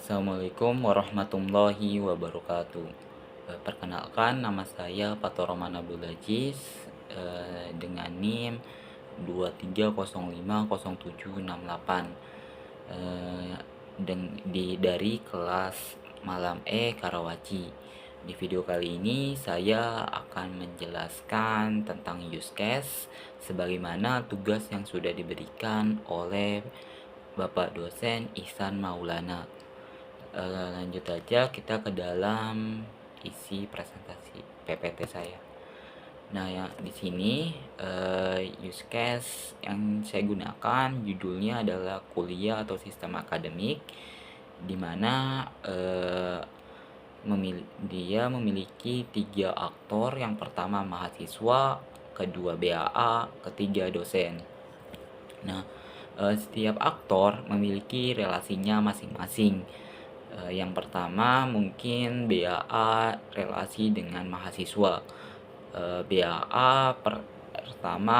Assalamualaikum warahmatullahi wabarakatuh. Perkenalkan, nama saya Fatoroman Abdul Aziz, dengan NIM 23050768, dari kelas Malam Karawaci. Di video kali ini saya akan menjelaskan tentang use case sebagaimana tugas yang sudah diberikan oleh Bapak dosen Ihsan Maulana. Lanjut aja kita ke dalam isi presentasi PPT saya. Nah, ya di sini use case yang saya gunakan judulnya adalah kuliah atau sistem akademik, di mana dia memiliki 3 aktor. Yang pertama mahasiswa, kedua BAA, ketiga dosen. Nah, setiap aktor memiliki relasinya masing-masing. Yang pertama mungkin BAA relasi dengan mahasiswa. BAA pertama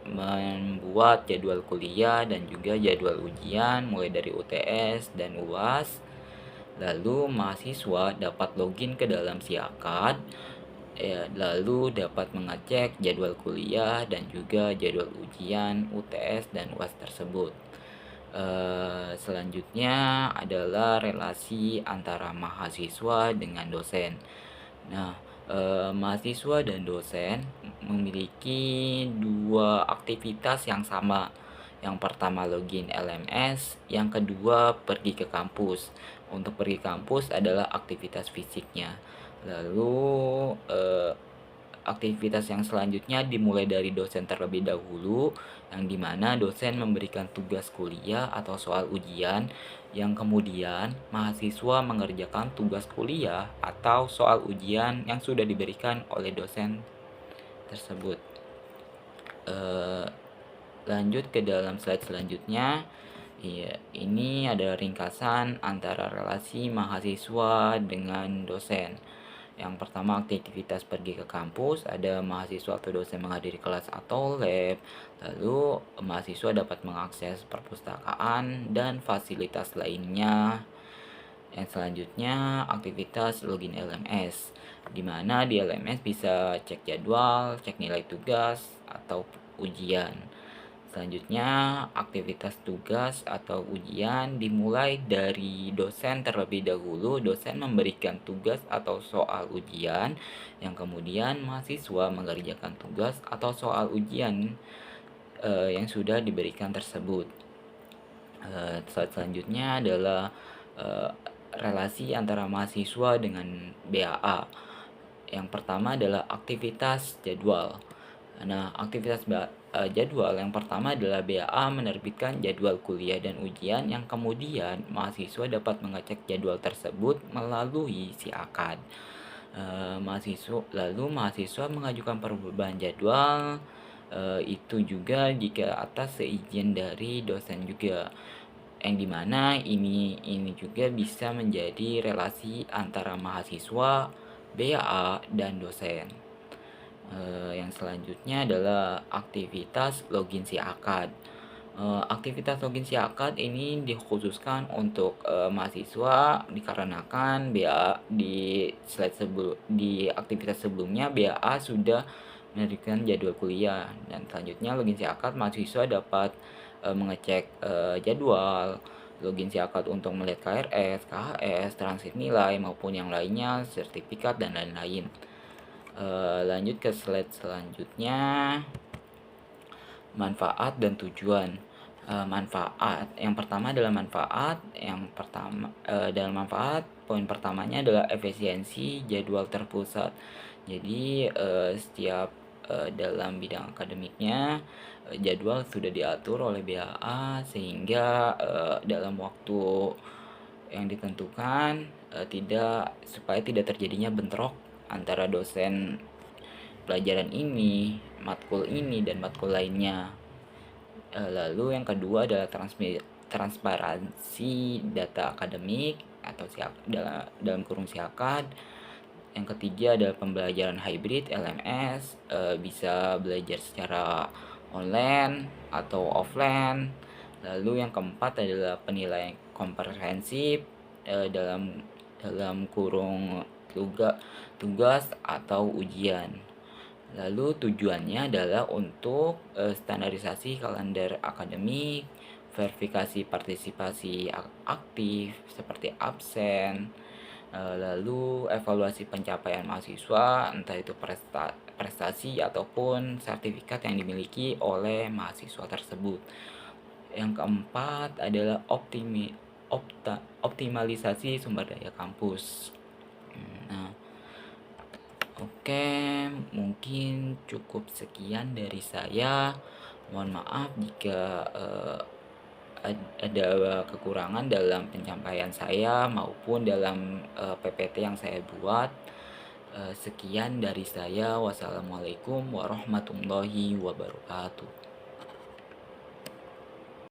membuat jadwal kuliah dan juga jadwal ujian mulai dari UTS dan UAS. Lalu mahasiswa dapat login ke dalam Siakad, lalu dapat mengecek jadwal kuliah dan juga jadwal ujian UTS dan UAS tersebut. Selanjutnya adalah relasi antara mahasiswa dengan dosen. Nah, mahasiswa dan dosen memiliki 2 aktivitas yang sama. Yang pertama login LMS, yang kedua pergi ke kampus. Untuk pergi ke kampus adalah aktivitas fisiknya. Lalu aktivitas yang selanjutnya dimulai dari dosen terlebih dahulu, yang dimana dosen memberikan tugas kuliah atau soal ujian, yang kemudian mahasiswa mengerjakan tugas kuliah atau soal ujian yang sudah diberikan oleh dosen tersebut. Lanjut ke dalam slide selanjutnya. Ini ada ringkasan antara relasi mahasiswa dengan dosen. Yang pertama aktivitas pergi ke kampus, ada mahasiswa atau dosen menghadiri kelas atau lab. Lalu mahasiswa dapat mengakses perpustakaan dan fasilitas lainnya. Yang selanjutnya aktivitas login LMS, di mana di LMS bisa cek jadwal, cek nilai tugas atau ujian. Selanjutnya aktivitas tugas atau ujian dimulai dari dosen terlebih dahulu. Dosen memberikan tugas atau soal ujian, yang kemudian mahasiswa mengerjakan tugas atau soal ujian yang sudah diberikan tersebut. Selanjutnya adalah relasi antara mahasiswa dengan BAA. Yang pertama adalah aktivitas jadwal. Nah, aktivitas jadwal yang pertama adalah BAA menerbitkan jadwal kuliah dan ujian, yang kemudian mahasiswa dapat mengecek jadwal tersebut melalui Siakad. Lalu mahasiswa mengajukan perubahan jadwal, itu juga jika atas seizin dari dosen juga, yang dimana ini juga bisa menjadi relasi antara mahasiswa, BAA, dan dosen. Yang selanjutnya adalah aktivitas login Siakad. Aktivitas login Siakad ini dikhususkan untuk mahasiswa, dikarenakan di aktivitas sebelumnya BAA sudah menerbitkan jadwal kuliah, dan selanjutnya login Siakad mahasiswa dapat mengecek jadwal, login Siakad untuk melihat KRS, KHS, transit nilai maupun yang lainnya, sertifikat dan lain-lain. Lanjut ke slide selanjutnya, manfaat dan tujuan. Manfaat yang pertama adalah dalam manfaat, poin pertamanya adalah efisiensi jadwal terpusat. Jadi setiap dalam bidang akademiknya jadwal sudah diatur oleh BAA, sehingga dalam waktu yang ditentukan supaya tidak terjadinya bentrok antara dosen pelajaran ini, matkul ini, dan matkul lainnya. Lalu yang kedua adalah transparansi data akademik atau dalam kurung Siakad. Yang ketiga adalah pembelajaran hybrid LMS, bisa belajar secara online atau offline. Lalu yang keempat adalah penilaian komprehensif dalam dalam kurung tugas atau ujian. Lalu tujuannya adalah untuk standarisasi kalender akademik, verifikasi partisipasi aktif seperti absen, lalu evaluasi pencapaian mahasiswa, entah itu prestasi ataupun sertifikat yang dimiliki oleh mahasiswa tersebut. Yang keempat adalah optimalisasi sumber daya kampus. Nah, oke, mungkin cukup sekian dari saya. Mohon maaf jika ada kekurangan dalam penyampaian saya maupun dalam PPT yang saya buat. Sekian dari saya. Wassalamualaikum warahmatullahi wabarakatuh.